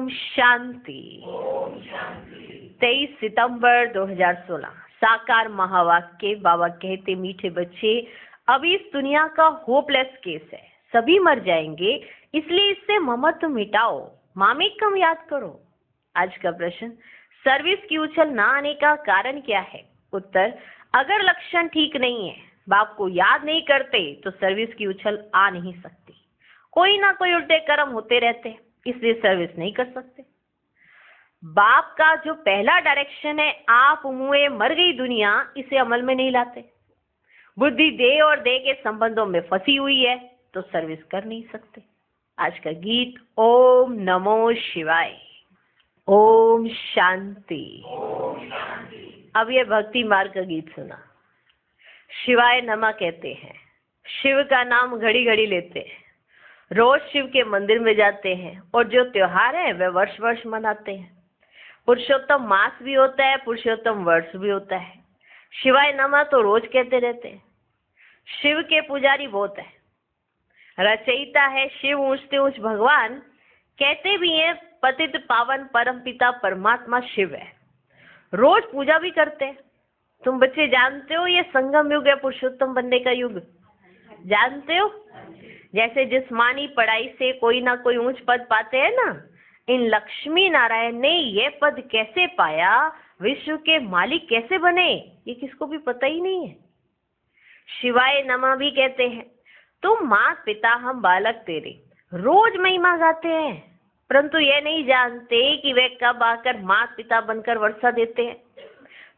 ओम शांति। 23 सितंबर 2016 साकार महावाक्य। बाबा कहते, मीठे बच्चे, अभी इस दुनिया का होपलेस केस है, सभी मर जाएंगे, इसलिए इससे ममत्व मिटाओ, मामेकम याद करो। आज का प्रश्न, सर्विस की उछल ना आने का कारण क्या है? उत्तर, अगर लक्षण ठीक नहीं है, बाप को याद नहीं करते, तो सर्विस की उछल आ नहीं सकती। कोई ना कोई उल्टे कर्म होते रहते हैं, इसलिए सर्विस नहीं कर सकते। बाप का जो पहला डायरेक्शन है, आप मुए मर गई दुनिया, इसे अमल में नहीं लाते। बुद्धि दे और दे के संबंधों में फंसी हुई है, तो सर्विस कर नहीं सकते। आज का गीत, ओम नमो शिवाय। ओम शांति। अब ये भक्ति मार्ग का गीत सुना। शिवाय नमः कहते हैं, शिव का नाम घड़ी घड़ी लेते हैं, रोज शिव के मंदिर में जाते हैं, और जो त्योहार है वह वर्ष वर्ष मनाते हैं। पुरुषोत्तम मास भी होता है, पुरुषोत्तम वर्ष भी होता है। शिवाय नमः तो रोज कहते रहते हैं। शिव के पुजारी बहुत है, रचयिता है शिव, ऊंचते ऊंच भगवान। कहते भी हैं पतित पावन परम पिता परमात्मा शिव है। रोज पूजा भी करते हैं। तुम बच्चे जानते हो ये संगम युग है, पुरुषोत्तम बनने का युग, जानते हो? जैसे जिस्मानी पढ़ाई से कोई ना कोई ऊंच पद पाते हैं ना, इन लक्ष्मी नारायण ने ये पद कैसे पाया, विश्व के मालिक कैसे बने, ये किसको भी पता ही नहीं है। शिवाय नमः भी कहते हैं। तुम मात पिता हम बालक तेरे, रोज महिमा गाते हैं, परंतु ये नहीं जानते कि वे कब आकर मात पिता बनकर वर्षा देते हैं।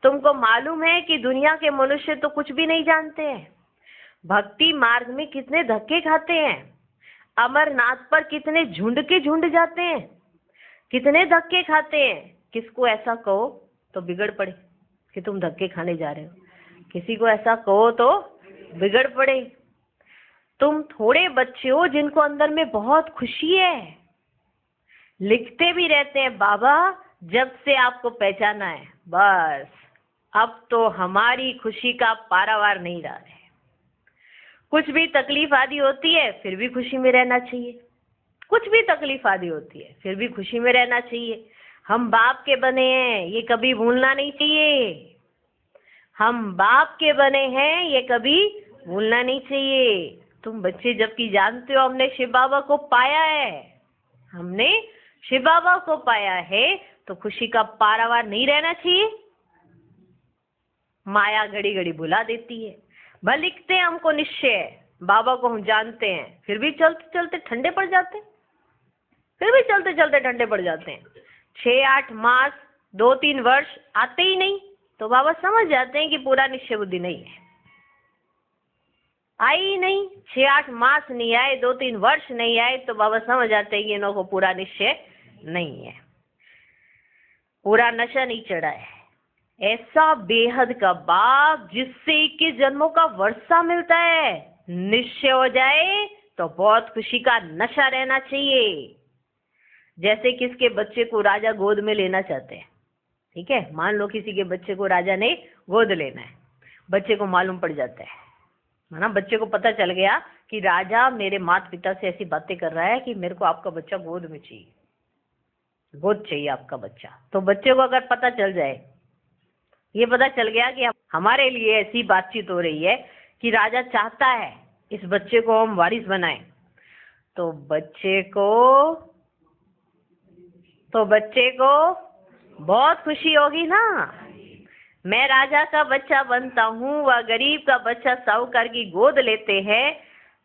तुमको मालूम है कि दुनिया के मनुष्य तो कुछ भी नहीं जानते हैं। भक्ति मार्ग में कितने धक्के खाते हैं, अमरनाथ पर कितने झुंड के झुंड जाते हैं, कितने धक्के खाते हैं। किसको ऐसा कहो तो बिगड़ पड़े कि तुम धक्के खाने जा रहे हो, किसी को ऐसा कहो तो बिगड़ पड़े। तुम थोड़े बच्चे हो जिनको अंदर में बहुत खुशी है, लिखते भी रहते हैं, बाबा जब से आपको पहचाना है, बस अब तो हमारी खुशी का पारावार नहीं रहा है। कुछ भी तकलीफ आदि होती है, फिर भी खुशी में रहना चाहिए। कुछ भी तकलीफ आदि होती है, फिर भी खुशी में रहना चाहिए। हम बाप के बने हैं, ये कभी भूलना नहीं चाहिए। हम बाप के बने हैं, ये कभी भूलना नहीं चाहिए। तुम बच्चे जबकि जानते हो हमने शिव बाबा को पाया है, हमने शिव बाबा को पाया है, तो खुशी का पारावार नहीं रहना चाहिए। माया घड़ी घड़ी भुला देती है। भले लिखते हैं हमको निश्चय है, बाबा को हम जानते हैं, फिर भी चलते चलते ठंडे पड़ जाते हैं, फिर भी चलते चलते ठंडे पड़ जाते हैं। 6-8 मास 2-3 वर्ष आते ही नहीं, तो बाबा समझ जाते हैं कि पूरा निश्चय बुद्धि नहीं है, आई ही नहीं। 6-8 मास नहीं आए, 2-3 वर्ष नहीं आए, तो बाबा समझ जाते हैं कि इन्हों को पूरा निश्चय नहीं है, पूरा नशा नहीं चढ़ा है। ऐसा बेहद का बाप जिससे 21 जन्मों का वर्षा मिलता है, निश्चय हो जाए तो बहुत खुशी का नशा रहना चाहिए। जैसे किसके बच्चे को राजा गोद में लेना चाहते हैं, ठीक है, मान लो किसी के बच्चे को राजा ने गोद लेना है, बच्चे को मालूम पड़ जाता है ना, बच्चे को पता चल गया कि राजा मेरे माता पिता से ऐसी बातें कर रहा है कि मेरे को आपका बच्चा गोद में चाहिए, गोद चाहिए आपका बच्चा। तो बच्चे को अगर पता चल जाए, ये पता चल गया कि हमारे लिए ऐसी बातचीत हो रही है कि राजा चाहता है इस बच्चे को हम वारिस बनाएं, तो बच्चे को बहुत खुशी होगी ना। मैं राजा का बच्चा बनता हूँ, वह गरीब का बच्चा साहूकार की गोद लेते हैं,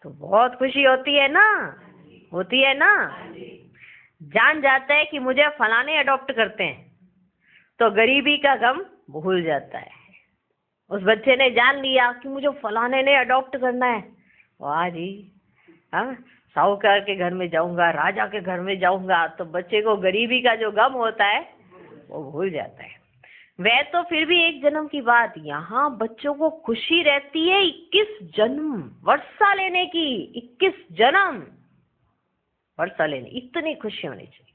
तो बहुत खुशी होती है ना, होती है ना। जान जाता है कि मुझे फलाने अडॉप्ट करते हैं, तो गरीबी का गम भूल जाता है। उस बच्चे ने जान लिया कि मुझे फलाने ने अडॉप्ट करना है, वाह जी, हाँ, साहूकार के घर में जाऊंगा, राजा के घर में जाऊंगा, तो बच्चे को गरीबी का जो गम होता है वो भूल जाता है। वह तो फिर भी एक जन्म की बात, यहाँ बच्चों को खुशी रहती है 21 जन्म वर्षा लेने की, 21 जन्म वर्षा लेने, इतनी खुशी होनी चाहिए।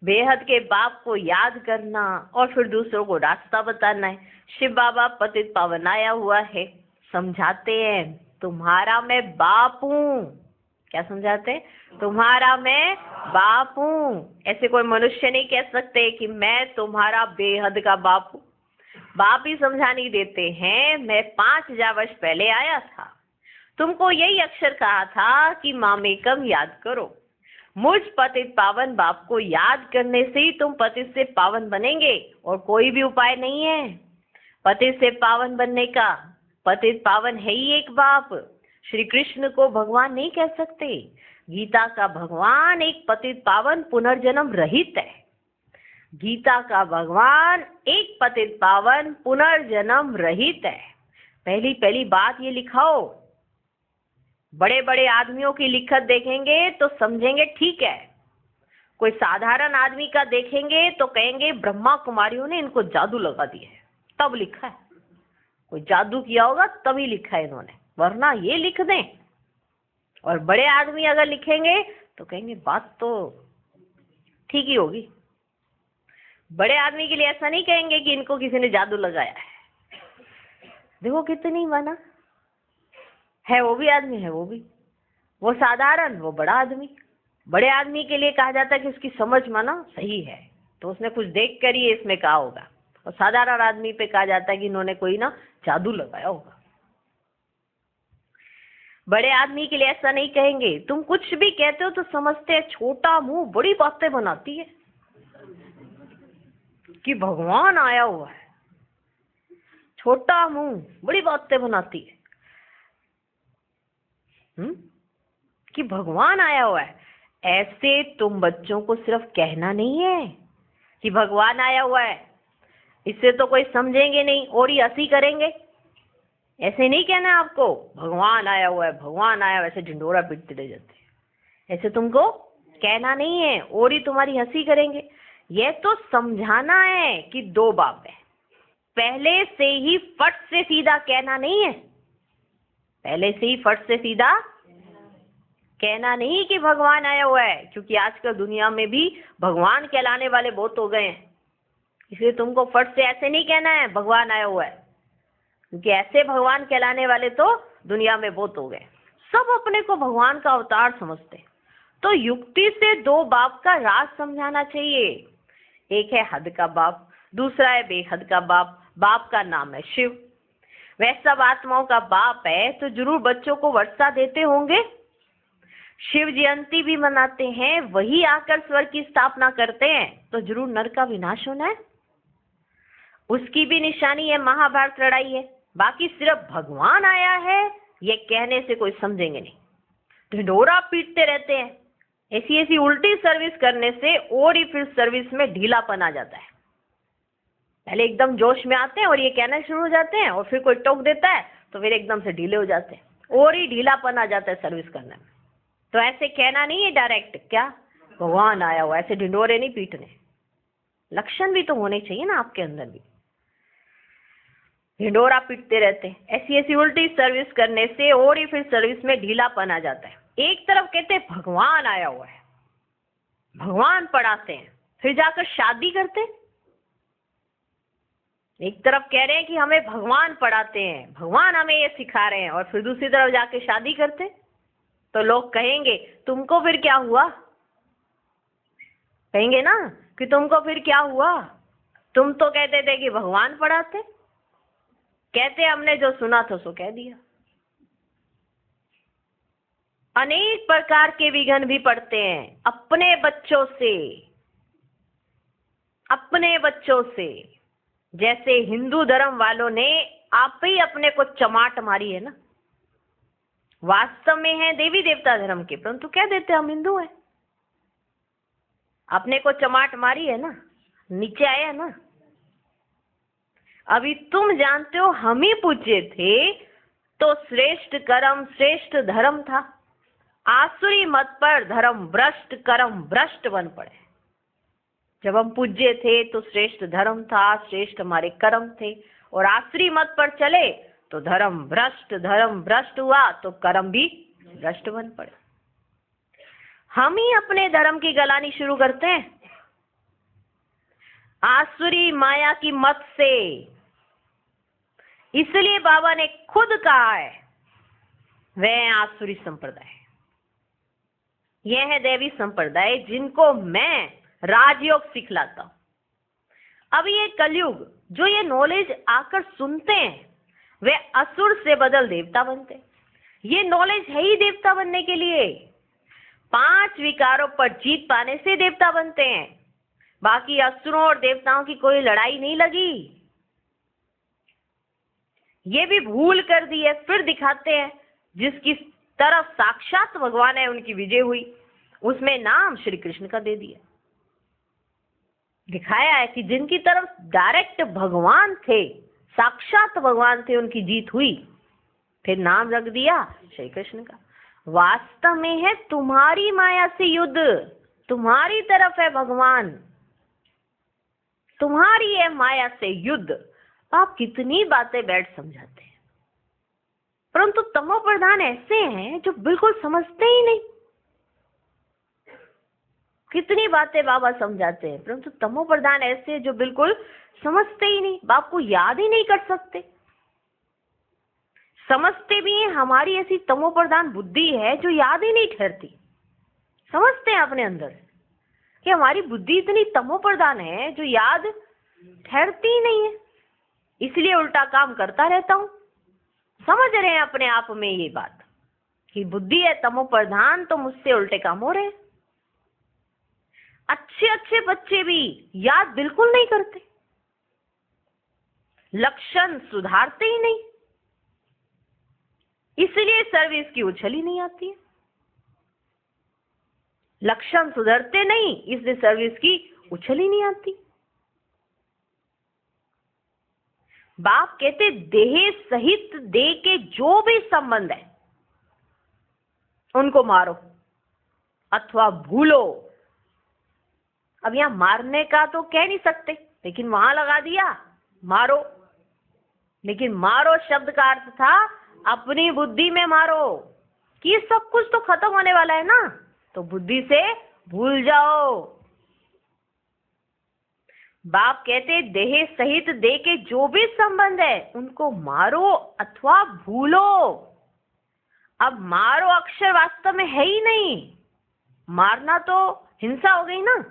बेहद के बाप को याद करना और फिर दूसरों को रास्ता बताना है। शिव बाबा पतित पावन आया हुआ है, समझाते हैं तुम्हारा मैं बाप हूँ, क्या समझाते हैं? तुम्हारा मैं बाप हूँ। ऐसे कोई मनुष्य नहीं कह सकते कि मैं तुम्हारा बेहद का बाप हूँ। बाप ही समझा नहीं देते हैं, मैं 5000 वर्ष पहले आया था, तुमको यही अक्षर कहा था कि मामेकम याद करो। मुझ पतित पावन बाप को याद करने से ही तुम पतित से पावन बनेंगे, और कोई भी उपाय नहीं है पतित से पावन बनने का। पतित पावन है ही एक बाप। श्री कृष्ण को भगवान नहीं कह सकते। गीता का भगवान एक पतित पावन पुनर्जन्म रहित है। गीता का भगवान एक पतित पावन पुनर्जन्म रहित है। पहली पहली बात ये लिखाओ। बड़े बड़े आदमियों की लिखत देखेंगे तो समझेंगे ठीक है, कोई साधारण आदमी का देखेंगे तो कहेंगे ब्रह्मा कुमारियों ने इनको जादू लगा दिया है, तब लिखा है। कोई जादू किया होगा तभी लिखा है इन्होंने, वरना ये लिख दें। और बड़े आदमी अगर लिखेंगे तो कहेंगे बात तो ठीक ही होगी। बड़े आदमी के लिए ऐसा नहीं कहेंगे कि इनको किसी ने जादू लगाया है। देखो कितनी माना है, वो भी आदमी है, वो साधारण, वो बड़ा आदमी। बड़े आदमी के लिए कहा जाता है कि उसकी समझ माना सही है, तो उसने कुछ देख कर ही इसमें कहा होगा। और साधारण आदमी पे कहा जाता है कि इन्होंने कोई ना जादू लगाया होगा। बड़े आदमी के लिए ऐसा नहीं कहेंगे। तुम कुछ भी कहते हो तो समझते हैं छोटा मुंह बड़ी बातें बनाती है कि भगवान आया हुआ है। छोटा मुंह बड़ी बातें बनाती है कि भगवान आया हुआ है। ऐसे तुम बच्चों को सिर्फ कहना नहीं है कि भगवान आया हुआ है, इससे तो कोई समझेंगे नहीं और ही हंसी करेंगे। ऐसे नहीं कहना आपको भगवान आया हुआ है, भगवान आया हुआ है, ऐसे ढिंडोरा पीटते रह जाते हैं। ऐसे तुमको कहना नहीं है और ही तुम्हारी हंसी करेंगे। यह तो समझाना है कि दो बाप है। पहले से ही फट से सीधा कहना नहीं है। पहले से ही फट से सीधा कहना नहीं कि भगवान आया हुआ है, क्योंकि आजकल दुनिया में भी भगवान कहलाने वाले बहुत हो गए हैं। इसलिए तुमको फट से ऐसे नहीं कहना है भगवान आया हुआ है, क्योंकि ऐसे भगवान कहलाने वाले तो दुनिया में बहुत हो गए। सब अपने को भगवान का अवतार समझते। तो युक्ति से दो बाप का राज समझाना चाहिए। एक है हद का बाप, दूसरा है बेहद का बाप। बाप का नाम है शिव। वह सब आत्माओं का बाप है, तो जरूर बच्चों को वर्षा देते होंगे। शिव जयंती भी मनाते हैं, वही आकर स्वर्ग की स्थापना करते हैं, तो जरूर नर का विनाश होना है। उसकी भी निशानी है महाभारत लड़ाई है। बाकी सिर्फ भगवान आया है ये कहने से कोई समझेंगे नहीं, ढिंढोरा पीटते रहते हैं। ऐसी ऐसी उल्टी सर्विस करने से और ही फिर सर्विस में ढीलापन आ जाता है। पहले एकदम जोश में आते हैं और ये कहना शुरू हो जाते हैं, और फिर कोई टोक देता है तो फिर एकदम से ढीले हो जाते हैं और ही ढीलापन आ जाता है सर्विस करने में। तो ऐसे कहना नहीं है डायरेक्ट क्या भगवान आया हुआ, ऐसे ढिंडोरे नहीं पीटने। लक्षण भी तो होने चाहिए ना आपके अंदर भी। ढिंडोरा पीटते रहते हैं, ऐसी ऐसी उल्टी सर्विस करने से और ही फिर सर्विस में ढीलापन आ जाता है। एक तरफ कहते हैं भगवान आया हुआ है, भगवान पढ़ाते हैं, फिर जाकर शादी करते। एक तरफ कह रहे हैं कि हमें भगवान पढ़ाते हैं, भगवान हमें ये सिखा रहे हैं, और फिर दूसरी तरफ जाके शादी करते। तो लोग कहेंगे तुमको फिर क्या हुआ, कहेंगे ना कि तुमको फिर क्या हुआ, तुम तो कहते थे कि भगवान पढ़ाते। कहते हमने जो सुना था सो कह दिया। अनेक प्रकार के विघ्न भी पड़ते हैं अपने बच्चों से, अपने बच्चों से। जैसे हिंदू धर्म वालों ने आप ही अपने को चमाट मारी है ना। वास्तव में है देवी देवता धर्म के, परंतु कह देते हम हिंदू हैं। अपने को चमाट मारी है ना, नीचे आए है ना। अभी तुम जानते हो हम ही पूज्य थे तो श्रेष्ठ कर्म श्रेष्ठ धर्म था। आसुरी मत पर धर्म भ्रष्ट कर्म भ्रष्ट बन पड़े। जब हम पूज्य थे तो श्रेष्ठ धर्म था, श्रेष्ठ हमारे कर्म थे, और आसुरी मत पर चले तो धर्म भ्रष्ट हुआ तो कर्म भी भ्रष्ट बन पड़े। हम ही अपने धर्म की गलानी शुरू करते हैं आसुरी माया की मत से। इसलिए बाबा ने खुद कहा है वह आसुरी संप्रदाय। यह है दैवी संप्रदाय जिनको मैं राजयोग सिखलाता हूं। अब ये कलयुग जो ये नॉलेज आकर सुनते हैं वे असुर से बदल देवता बनते हैं। ये नॉलेज है ही देवता बनने के लिए। 5 विकारों पर जीत पाने से देवता बनते हैं। बाकी असुरों और देवताओं की कोई लड़ाई नहीं लगी। ये भी भूल कर दी है, फिर दिखाते हैं जिसकी तरफ साक्षात भगवान है उनकी विजय हुई, उसमें नाम श्री कृष्ण का दे दिया। दिखाया है कि जिनकी तरफ डायरेक्ट भगवान थे, साक्षात भगवान थे, उनकी जीत हुई, फिर नाम रख दिया श्री कृष्ण का। वास्तव में है तुम्हारी माया से युद्ध, तुम्हारी तरफ है भगवान, तुम्हारी है माया से युद्ध। आप कितनी बातें बैठ समझाते हैं, परंतु तमो प्रधान ऐसे हैं जो बिल्कुल समझते ही नहीं। कितनी बातें बाबा समझाते हैं, परंतु तमो प्रधान ऐसे जो बिल्कुल समझते ही नहीं, बाप को याद ही नहीं कर सकते। समझते भी हैं, हमारी ऐसी तमो प्रधान बुद्धि है जो याद ही नहीं ठहरती। समझते हैं अपने अंदर कि हमारी बुद्धि इतनी तमो प्रधान है जो याद ठहरती ही नहीं है, इसलिए उल्टा काम करता रहता हूं। समझ रहे हैं अपने आप में ये बात कि बुद्धि है तमो प्रधान, तो मुझसे उल्टे काम हो रहे हैं। अच्छे अच्छे बच्चे भी याद बिल्कुल नहीं करते, लक्षण सुधारते ही नहीं, इसलिए सर्विस की उछल ही नहीं आती है। लक्षण सुधरते नहीं, इसलिए सर्विस की उछल ही नहीं आती। बाप कहते देह सहित देह के जो भी संबंध है उनको मारो अथवा भूलो। अब यहां मारने का तो कह नहीं सकते, लेकिन वहां लगा दिया मारो। लेकिन मारो शब्द का अर्थ था अपनी बुद्धि में मारो कि सब कुछ तो खत्म होने वाला है ना, तो बुद्धि से भूल जाओ। बाप कहते देह सहित देह के जो भी संबंध है उनको मारो अथवा भूलो। अब मारो अक्षर वास्तव में है ही नहीं, मारना तो हिंसा हो गई ना।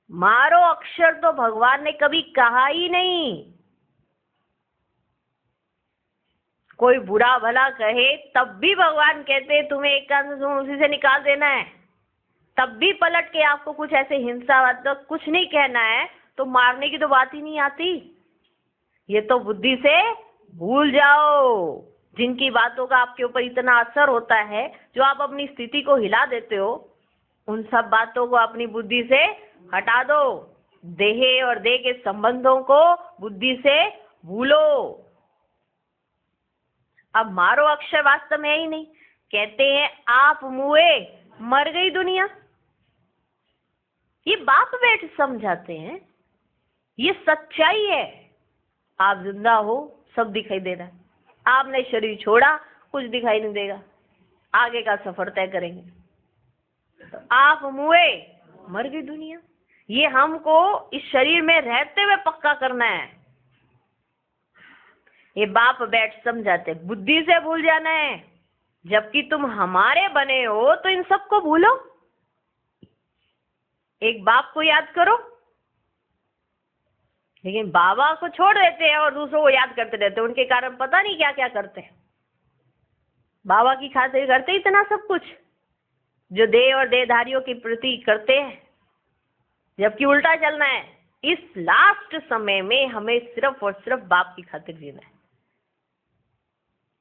मारो अक्षर तो भगवान ने कभी कहा ही नहीं। कोई बुरा भला कहे तब भी भगवान कहते तुम्हें एक कान से उसी से निकाल देना है, तब भी पलट के आपको कुछ ऐसे हिंसा तो कुछ नहीं कहना है, तो मारने की तो बात ही नहीं आती। ये तो बुद्धि से भूल जाओ। जिनकी बातों का आपके ऊपर इतना असर होता है, जो आप अपनी स्थिति को हिला देते हो, उन सब बातों को अपनी बुद्धि से हटा दो। देह और देह के संबंधों को बुद्धि से भूलो। अब मारो अक्षर वास्तव में ही नहीं। कहते हैं आप मुए मर गई दुनिया। ये बाप बैठ समझाते हैं, ये सच्चाई है। आप जिंदा हो, सब दिखाई दे रहा है। आपने शरीर छोड़ा, कुछ दिखाई नहीं देगा, आगे का सफर तय करेंगे। तो आप मुए मर गई दुनिया, ये हमको इस शरीर में रहते हुए पक्का करना है। ये बाप बैठ समझाते, बुद्धि से भूल जाना है। जबकि तुम हमारे बने हो तो इन सबको भूलो। एक बाप को याद करो, लेकिन बाबा को छोड़ देते हैं और दूसरों को याद करते रहते हैं। उनके कारण पता नहीं क्या क्या करते हैं। बाबा की खातिर करते इतना सब कुछ जो देह और देहधारियों के प्रति करते हैं, जबकि उल्टा चलना है। इस लास्ट समय में हमें सिर्फ और सिर्फ बाप की खातिर जीना है।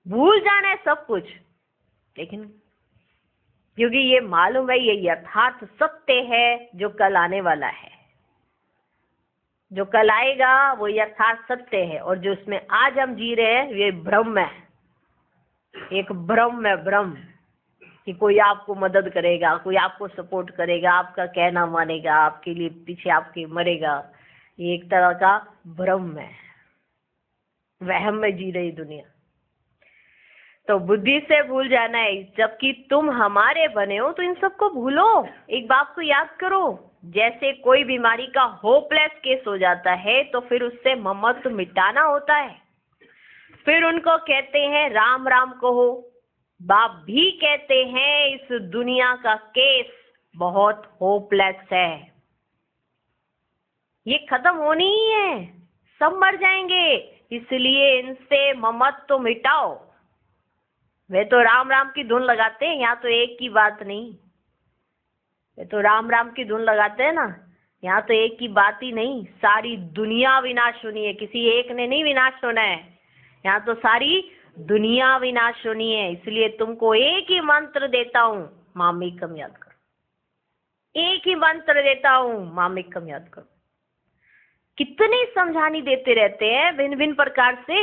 भूल जाना है सब कुछ, लेकिन क्योंकि ये मालूम है ये यथार्थ सत्य है जो कल आने वाला है। जो कल आएगा वो यथार्थ सत्य है, और जो इसमें आज हम जी रहे हैं ये भ्रम है। एक भ्रम है, भ्रम कि कोई आपको मदद करेगा, कोई आपको सपोर्ट करेगा, आपका कहना मानेगा, आपके लिए पीछे आपके मरेगा। ये एक तरह का भ्रम है, वहम में जी रही दुनिया। तो बुद्धि से भूल जाना है। जबकि तुम हमारे बने हो तो इन सबको भूलो। एक बात को याद करो, जैसे कोई बीमारी का होपलेस केस हो जाता है तो फिर उससे ममत्व मिटाना होता है। फिर उनको कहते हैं राम राम कहो, बाप भी कहते हैं इस दुनिया का केस बहुत होपलेस है, ये खत्म होनी ही है, सब मर जाएंगे, इसलिए इनसे ममत्व मिटाओ। वे तो राम राम की धुन लगाते हैं, यहाँ तो एक की बात नहीं। वे तो राम राम की धुन लगाते हैं ना, यहाँ तो एक की बात ही नहीं, सारी दुनिया विनाश होनी है, किसी एक ने नहीं विनाश होना है, यहाँ तो सारी दुनिया विनाश होनी है। इसलिए तुमको एक ही मंत्र देता हूं, मामेकम याद करो। एक ही मंत्र देता हूं, मामेकम याद करो। कितनी समझानी देते रहते हैं भिन्न भिन्न प्रकार से।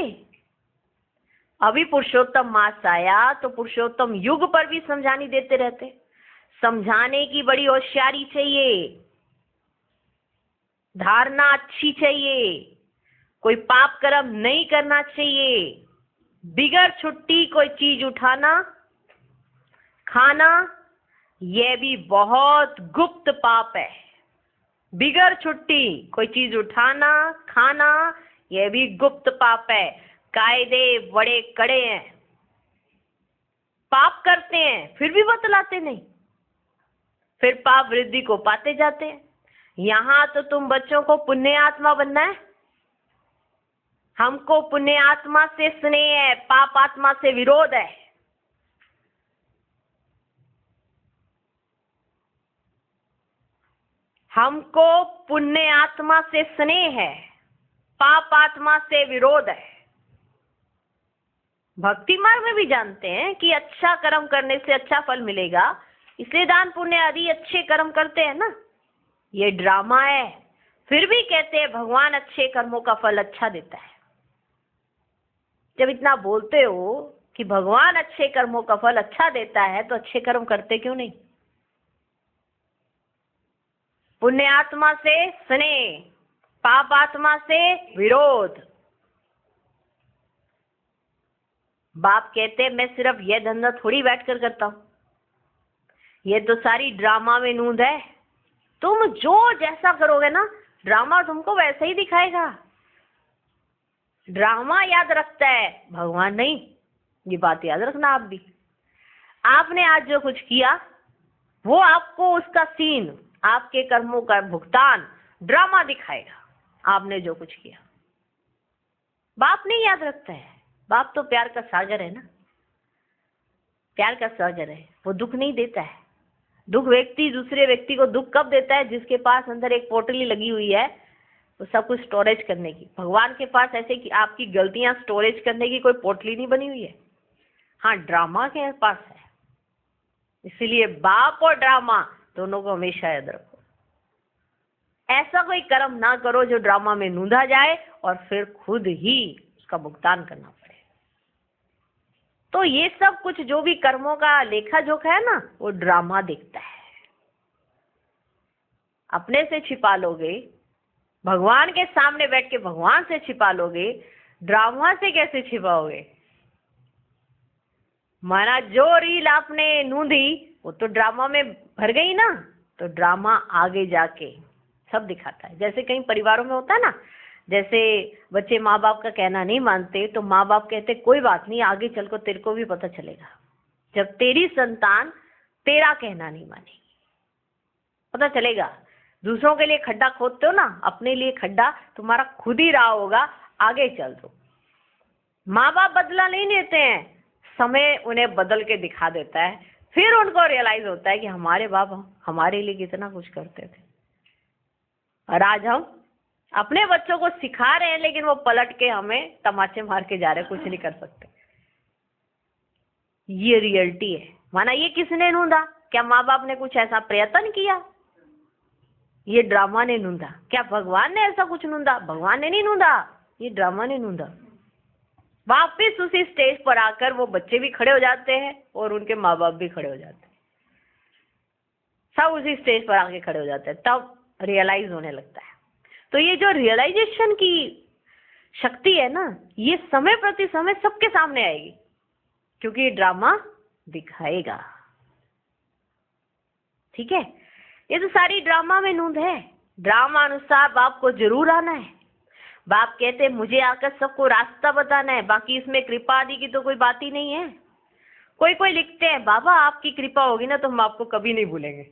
अभी पुरुषोत्तम मास आया तो पुरुषोत्तम युग पर भी समझानी देते रहते। समझाने की बड़ी होशियारी चाहिए, धारणा अच्छी चाहिए, कोई पाप कर्म नहीं करना चाहिए, बिगर छुट्टी कोई चीज उठाना खाना यह भी बहुत गुप्त पाप है। बिगर छुट्टी कोई चीज उठाना खाना यह भी गुप्त पाप है। कायदे बड़े कड़े हैं, पाप करते हैं फिर भी बतलाते नहीं, फिर पाप वृद्धि को पाते जाते हैं। यहां तो तुम बच्चों को पुण्य आत्मा बनना है, हमको पुण्य आत्मा से स्नेह है, पाप आत्मा से विरोध है। हमको पुण्य आत्मा से स्नेह है, पाप आत्मा से विरोध है। भक्ति मार्ग में भी जानते हैं कि अच्छा कर्म करने से अच्छा फल मिलेगा, इसलिए दान पुण्य आदि अच्छे कर्म करते हैं ना। ये ड्रामा है, फिर भी कहते हैं भगवान अच्छे कर्मों का फल अच्छा देता है। जब इतना बोलते हो कि भगवान अच्छे कर्मों का फल अच्छा देता है, तो अच्छे कर्म करते क्यों नहीं? पुण्य आत्मा से स्नेह, पाप आत्मा से विरोध। बाप कहते मैं सिर्फ यह धंधा थोड़ी बैठकर करता हूं, ये तो सारी ड्रामा में नूंद है। तुम जो जैसा करोगे ना, ड्रामा तुमको वैसे ही दिखाएगा। ड्रामा याद रखता है, भगवान नहीं। ये बात याद रखना आप भी। आपने आज जो कुछ किया वो आपको उसका सीन, आपके कर्मों का भुगतान ड्रामा दिखाएगा। आपने जो कुछ किया बाप नहीं याद रखता है। बाप तो प्यार का सागर है ना, प्यार का सागर है, वो दुख नहीं देता है। दुख व्यक्ति दूसरे व्यक्ति को दुख कब देता है? जिसके पास अंदर एक पोटली लगी हुई है वो सब कुछ स्टोरेज करने की। भगवान के पास ऐसे कि आपकी गलतियां स्टोरेज करने की कोई पोटली नहीं बनी हुई है। हाँ, ड्रामा के पास है। इसलिए बाप और ड्रामा दोनों को हमेशा याद रखो। ऐसा कोई कर्म ना करो जो ड्रामा में नूंदा जाए और फिर खुद ही उसका भुगतान करना पड़े। तो ये सब कुछ जो भी कर्मों का लेखा जोखा है ना, वो ड्रामा दिखता है। अपने से छिपा लोगे, भगवान के सामने बैठ के भगवान से छिपा लोगे, ड्रामा से कैसे छिपाओगे? माना जो रील आपने नूंदी वो तो ड्रामा में भर गई ना, तो ड्रामा आगे जाके सब दिखाता है। जैसे कई परिवारों में होता है ना, जैसे बच्चे माँ बाप का कहना नहीं मानते तो माँ बाप कहते कोई बात नहीं, आगे चल को तेरे को भी पता चलेगा। जब तेरी संतान तेरा कहना नहीं मानेगी, पता चलेगा। दूसरों के लिए खड्डा खोदते हो ना, अपने लिए खड्डा तुम्हारा खुद ही रहा होगा, आगे चल दो। माँ बाप बदला नहीं लेते हैं, समय उन्हें बदल के दिखा देता है। फिर उनको रियलाइज होता है कि हमारे बाप हमारे लिए कितना कुछ करते थे। और आज हम अपने बच्चों को सिखा रहे हैं, लेकिन वो पलट के हमें तमाचे मार के जा रहे हैं, कुछ नहीं कर सकते। ये रियलिटी है। माना ये किसने नूंदा? क्या माँ बाप ने कुछ ऐसा प्रयत्न किया? ये ड्रामा ने नूंदा। क्या भगवान ने ऐसा कुछ नूंदा? भगवान ने नहीं नूंदा, ये ड्रामा ने नूंदा। वापिस उसी स्टेज पर आकर वो बच्चे भी खड़े हो जाते हैं और उनके माँ बाप भी खड़े हो जाते हैं। सब उसी स्टेज पर आके खड़े हो जाते हैं, तब रियलाइज होने लगता है। तो ये जो रियलाइजेशन की शक्ति है ना, ये समय प्रति समय सबके सामने आएगी, क्योंकि ये ड्रामा दिखाएगा। ठीक है, ये तो सारी ड्रामा में नूंद है। ड्रामा अनुसार बाप को जरूर आना है। बाप कहते मुझे आकर सबको रास्ता बताना है, बाकी इसमें कृपा आदि की तो कोई बात ही नहीं है। कोई कोई लिखते हैं, बाबा आपकी कृपा होगी ना तो हम आपको कभी नहीं भूलेंगे।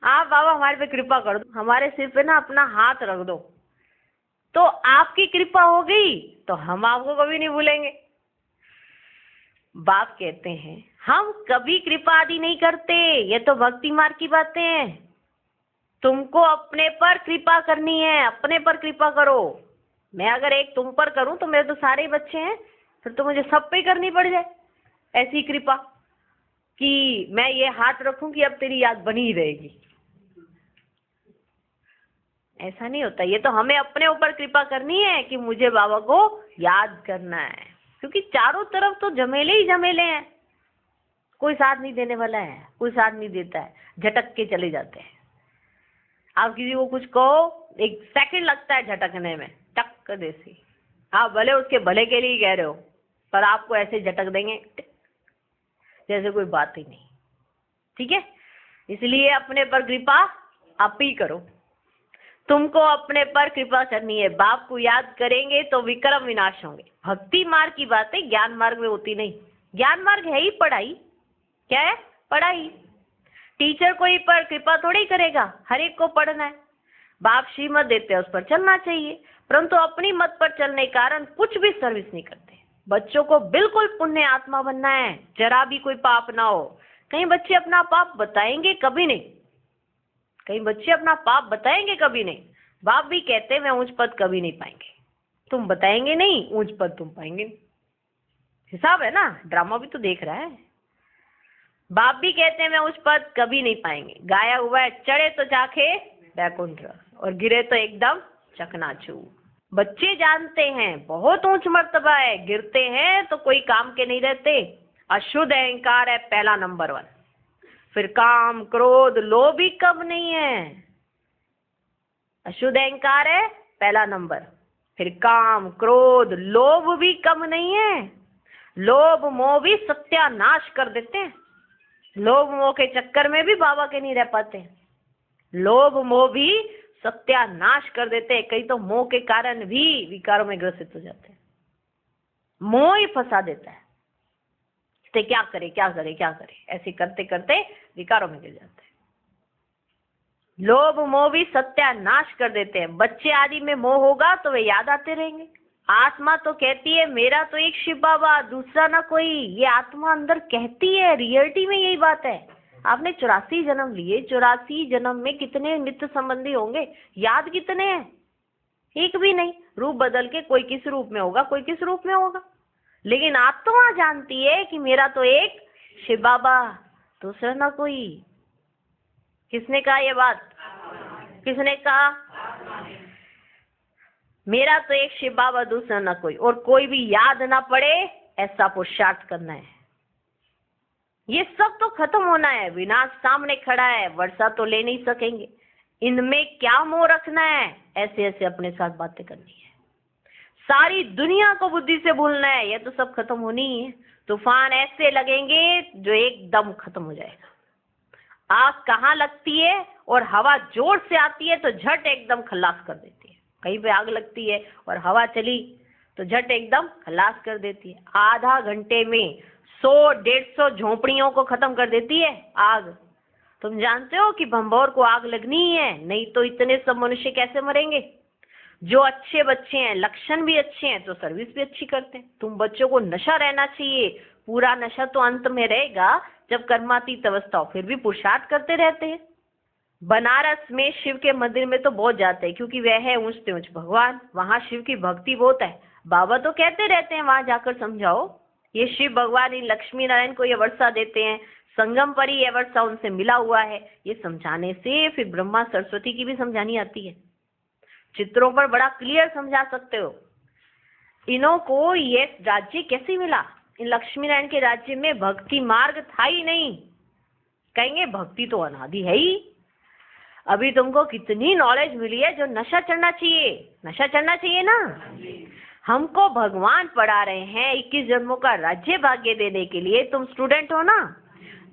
आप बाबा हमारे पे कृपा कर दो, हमारे सिर पे ना अपना हाथ रख दो, तो आपकी कृपा हो गई तो हम आपको कभी नहीं भूलेंगे। बाप कहते हैं हम कभी कृपा आदि नहीं करते, ये तो भक्ति मार्ग की बातें हैं। तुमको अपने पर कृपा करनी है, अपने पर कृपा करो। मैं अगर एक तुम पर करूं तो मेरे तो सारे ही बच्चे हैं, फिर तो मुझे सब पे करनी पड़ जाए ऐसी कृपा कि मैं ये हाथ रखूं कि अब तेरी याद बनी ही रहेगी। ऐसा नहीं होता। ये तो हमें अपने ऊपर कृपा करनी है कि मुझे बाबा को याद करना है, क्योंकि चारों तरफ तो झमेले ही झमेले हैं। कोई साथ नहीं देने वाला है, कोई साथ नहीं देता है, झटक के चले जाते हैं। आप किसी को कुछ कहो, एक सेकंड लगता है झटकने में, टक देसी। आप भले उसके भले के लिए कह रहे हो, पर आपको ऐसे झटक देंगे जैसे कोई बात ही नहीं। ठीक है, इसलिए अपने पर कृपा आप ही करो। तुमको अपने पर कृपा करनी है। बाप को याद करेंगे तो विक्रम विनाश होंगे। भक्ति मार्ग की बातें ज्ञान मार्ग में होती नहीं। ज्ञान मार्ग है ही पढ़ाई। क्या है? पढ़ाई। टीचर कोई पर कृपा थोड़ी करेगा, हर एक को पढ़ना है। बाप श्रीमत देते हैं, उस पर चलना चाहिए, परंतु अपनी मत पर चलने के कारण कुछ भी सर्विस नहीं करते। बच्चों को बिल्कुल पुण्य आत्मा बनना है, जरा भी कोई पाप ना हो। कई बच्चे अपना पाप बताएंगे कभी नहीं, कई बच्चे अपना पाप बताएंगे कभी नहीं। बाप भी कहते हैं मैं ऊंच पद कभी नहीं पाएंगे। तुम बताएंगे नहीं, ऊंच पद तुम पाएंगे नहीं। हिसाब है ना, ड्रामा भी तो देख रहा है। बाप भी कहते हैं मैं उच्च पद कभी नहीं पाएंगे। गाया हुआ है, चढ़े तो चाखे बैकुंठ और गिरे तो एकदम चकनाचूर। बच्चे जानते हैं बहुत ऊंच मर्तबा है, गिरते हैं तो कोई काम के नहीं रहते। अशुद्ध अहंकार है पहला नंबर 1, फिर काम क्रोध लोभ भी कम नहीं है। अशुद्ध अहंकार है पहला नंबर, फिर काम क्रोध लोभ भी कम नहीं है। लोभ मोह भी सत्यानाश कर देते हैं। लोभ मोह के चक्कर में भी बाबा के नहीं रह पाते। लोभ मोह भी सत्यानाश कर देते हैं। कई तो मोह के कारण भी विकारों में ग्रसित हो जाते हैं। मोह ही फंसा देता है। तो क्या करे क्या करे क्या करे, ऐसे करते करते विकारों में गिर जाते हैं। लोभ मोह भी सत्यानाश कर देते हैं। बच्चे आदि में मोह होगा तो वे याद आते रहेंगे। आत्मा तो कहती है मेरा तो एक शिव बाबा, दूसरा ना कोई। ये आत्मा अंदर कहती है, रियलिटी में यही बात है। आपने 84 जन्म लिए, 84 जन्म में कितने नित्य संबंधी होंगे, याद कितने हैं? एक भी नहीं। रूप बदल के कोई किस रूप में होगा, कोई किस रूप में होगा, लेकिन आत्मा जानती है कि मेरा तो एक शिव बाबा, दूसरा ना कोई। किसने कहा ये बात? किसने कहा? मेरा तो एक शिव बाबा, दूसरा ना कोई, और कोई भी याद ना पड़े ऐसा पुरुषार्थ करना है। ये सब तो खत्म होना है। विनाश सामने खड़ा है, वर्षा तो ले नहीं सकेंगे। इनमें क्या मोह रखना है? ऐसे ऐसे अपने साथ बातें करनी है। सारी दुनिया को बुद्धि से भूलना है। ये तो सब खत्म होनी ही है। तूफान ऐसे लगेंगे जो एकदम खत्म हो जाएगा। आग कहाँ लगती है और हवा जोर से आती है तो झट एकदम खल्लास कर देती है। कहीं पे आग लगती है और हवा चली तो झट एकदम खल्लास कर देती है। आधा घंटे में 100-150 झोपड़ियों को खत्म कर देती है आग। तुम जानते हो कि भंभौर को आग लगनी ही है, नहीं तो इतने सब मनुष्य कैसे मरेंगे। जो अच्छे बच्चे हैं, लक्षण भी अच्छे हैं, तो सर्विस भी अच्छी करते हैं। तुम बच्चों को नशा रहना चाहिए। पूरा नशा तो अंत में रहेगा जब कर्मातीत अवस्था हो, फिर भी पुरुषार्थ करते रहते हैं। बनारस में शिव के मंदिर में तो बहुत जाते हैं, क्योंकि वह है ऊंच से ऊंच भगवान। वहां शिव की भक्ति बहुत है। बाबा तो कहते रहते हैं वहां जाकर समझाओ। ये शिव भगवान इन लक्ष्मी नारायण को ये वर्षा देते हैं, संगम पर ही ये वर्षा उनसे मिला हुआ है। ये समझाने से फिर ब्रह्मा सरस्वती की भी समझानी आती है। चित्रों पर बड़ा क्लियर समझा सकते हो। इन्हों को ये राज्य कैसे मिला? इन लक्ष्मी नारायण के राज्य में भक्ति मार्ग था ही नहीं। कहेंगे भक्ति तो अनादि है ही। अभी तुमको कितनी नॉलेज मिली है जो नशा चढ़ना चाहिए। नशा चढ़ना चाहिए ना। हमको भगवान पढ़ा रहे हैं 21 जन्मों का राज्य भाग्य देने के लिए। तुम स्टूडेंट हो ना,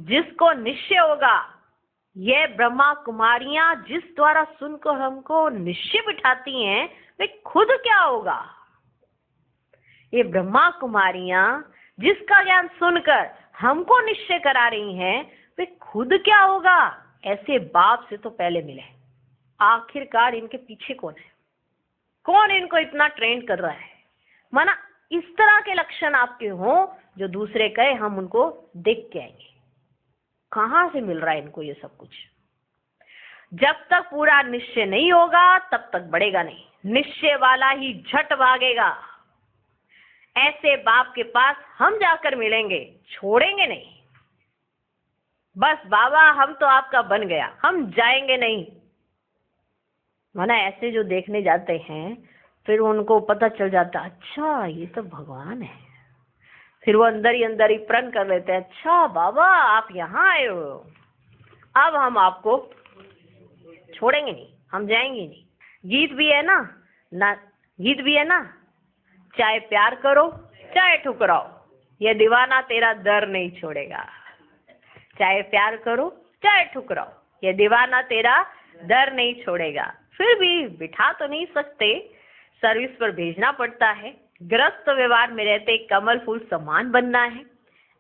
जिसको निश्चय होगा, ये ब्रह्मा कुमारियां जिस द्वारा सुनकर हमको निश्चय बिठाती हैं, वे खुद क्या होगा। ये ब्रह्मा कुमारियां जिसका ज्ञान सुनकर हमको निश्चय करा रही हैं, वे खुद क्या होगा ऐसे बाप से तो पहले मिले। आखिरकार इनके पीछे कौन है? कौन इनको इतना ट्रेंड कर रहा है? माना इस तरह के लक्षण आपके हों जो दूसरे कहे हम उनको देख के आएंगे। कहां से मिल रहा है इनको ये सब कुछ? जब तक पूरा निश्चय नहीं होगा तब तक बढ़ेगा नहीं। निश्चय वाला ही झट भागेगा। ऐसे बाप के पास हम जाकर मिलेंगे, छोड़ेंगे नहीं। बस बाबा हम तो आपका बन गया, हम जाएंगे नहीं। माना ऐसे जो देखने जाते हैं फिर उनको पता चल जाता अच्छा ये तो भगवान है। फिर वो अंदर ही प्रण कर लेते हैं, अच्छा बाबा आप यहाँ आए हो, अब हम आपको छोड़ेंगे नहीं, हम जाएंगे नहीं। गीत भी है ना, गीत भी है ना, चाहे प्यार करो चाहे ठुकराओ, ये दीवाना तेरा दर नहीं छोड़ेगा। चाहे प्यार करो चाहे ठुकराओ, ये दीवाना तेरा दर नहीं छोड़ेगा। फिर भी बिठा तो नहीं सकते, सर्विस पर भेजना पड़ता है। ग्रस्त व्यवहार में रहते कमल फूल समान बनना है,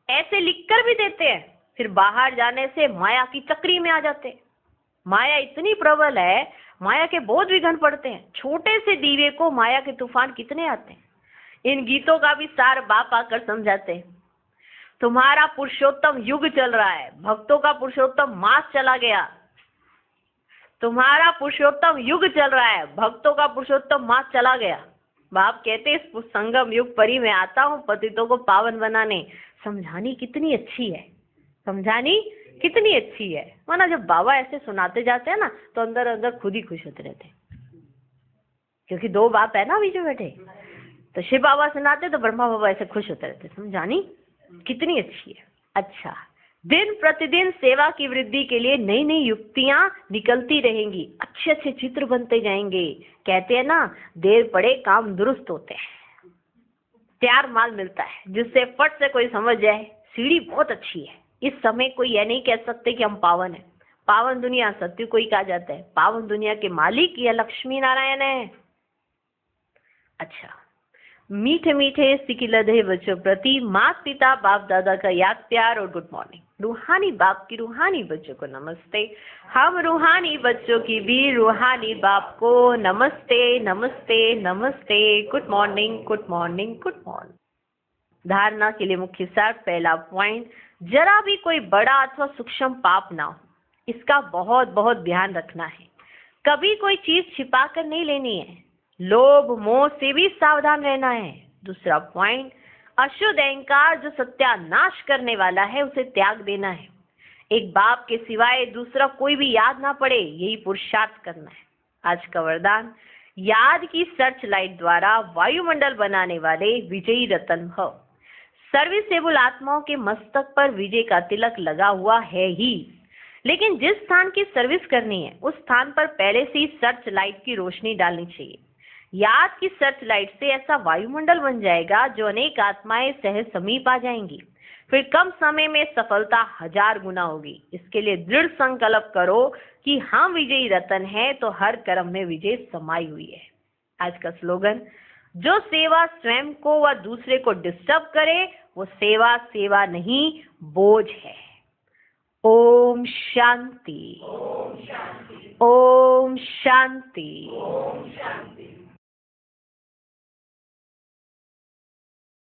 ऐसे लिखकर भी देते हैं। फिर बाहर जाने से माया की चक्री में आ जाते हैं। माया इतनी प्रबल है, माया के बहुत विघ्न पड़ते हैं। छोटे से दीवे को माया के तूफान कितने आते हैं। इन गीतों का भी सार बाप आकर समझाते हैं। तुम्हारा पुरुषोत्तम युग चल रहा है, भक्तों का पुरुषोत्तम मास चला गया। तुम्हारा पुरुषोत्तम युग चल रहा है, भक्तों का पुरुषोत्तम मास चला गया। बाप कहते इस संगम युग परी में आता हूँ पतितों को पावन बनाने। समझानी कितनी अच्छी है, समझानी कितनी अच्छी है। माना जब बाबा ऐसे सुनाते जाते हैं ना तो अंदर अंदर खुद ही खुश होते रहते हैं, क्योंकि दो बाप है ना बीच में बैठे। तो शिव बाबा सुनाते तो ब्रह्मा बाबा ऐसे खुश होते रहते। समझानी कितनी अच्छी है। अच्छा, दिन प्रतिदिन सेवा की वृद्धि के लिए नई नई युक्तियां निकलती रहेंगी, अच्छे अच्छे चित्र बनते जाएंगे। कहते हैं ना देर पड़े काम दुरुस्त होते हैं। तैयार माल मिलता है जिससे फट से कोई समझ जाए सीढ़ी बहुत अच्छी है। इस समय कोई यह नहीं कह सकते कि हम पावन है। पावन दुनिया सत्य को ही कहा जाता है। पावन दुनिया के मालिक यह लक्ष्मी नारायण है। अच्छा, मीठे मीठे सिकिलधे बच्चों प्रति माता पिता बाप दादा का याद प्यार और गुड मॉर्निंग। रूहानी बाप की रूहानी बच्चों को नमस्ते। हम रूहानी बच्चों की भी रूहानी बाप को नमस्ते नमस्ते नमस्ते। Good morning good morning good morning. धारणा के लिए मुख्य सार, पहला पॉइंट, जरा भी कोई बड़ा अथवा सूक्ष्म पाप ना हो, इसका बहुत बहुत ध्यान रखना है। कभी कोई चीज छिपा कर नहीं लेनी है। लोभ मोह से भी सावधान रहना है। दूसरा पॉइंट, अशुद्ध अहंकार जो सत्यानाश करने वाला है उसे त्याग देना है। एक बाप के सिवाय दूसरा कोई भी याद ना पड़े, यही पुरुषार्थ करना है। आज का वरदान, याद की सर्च लाइट द्वारा वायुमंडल बनाने वाले विजयी रतन भव। सर्विसेबल आत्माओं के मस्तक पर विजय का तिलक लगा हुआ है ही, लेकिन जिस स्थान की सर्विस करनी है उस स्थान पर पहले से ही सर्च लाइट की रोशनी डालनी चाहिए। याद की सर्च लाइट से ऐसा वायुमंडल बन जाएगा जो अनेक आत्माएं सहज समीप आ जाएंगी। फिर कम समय में सफलता 1000 गुना होगी। इसके लिए दृढ़ संकल्प करो कि हम विजयी रतन हैं, तो हर कर्म में विजय समाई हुई है। आज का स्लोगन, जो सेवा स्वयं को व दूसरे को डिस्टर्ब करे वो सेवा सेवा नहीं बोझ है। ओम शांति, ओम शांति, ओम शांति।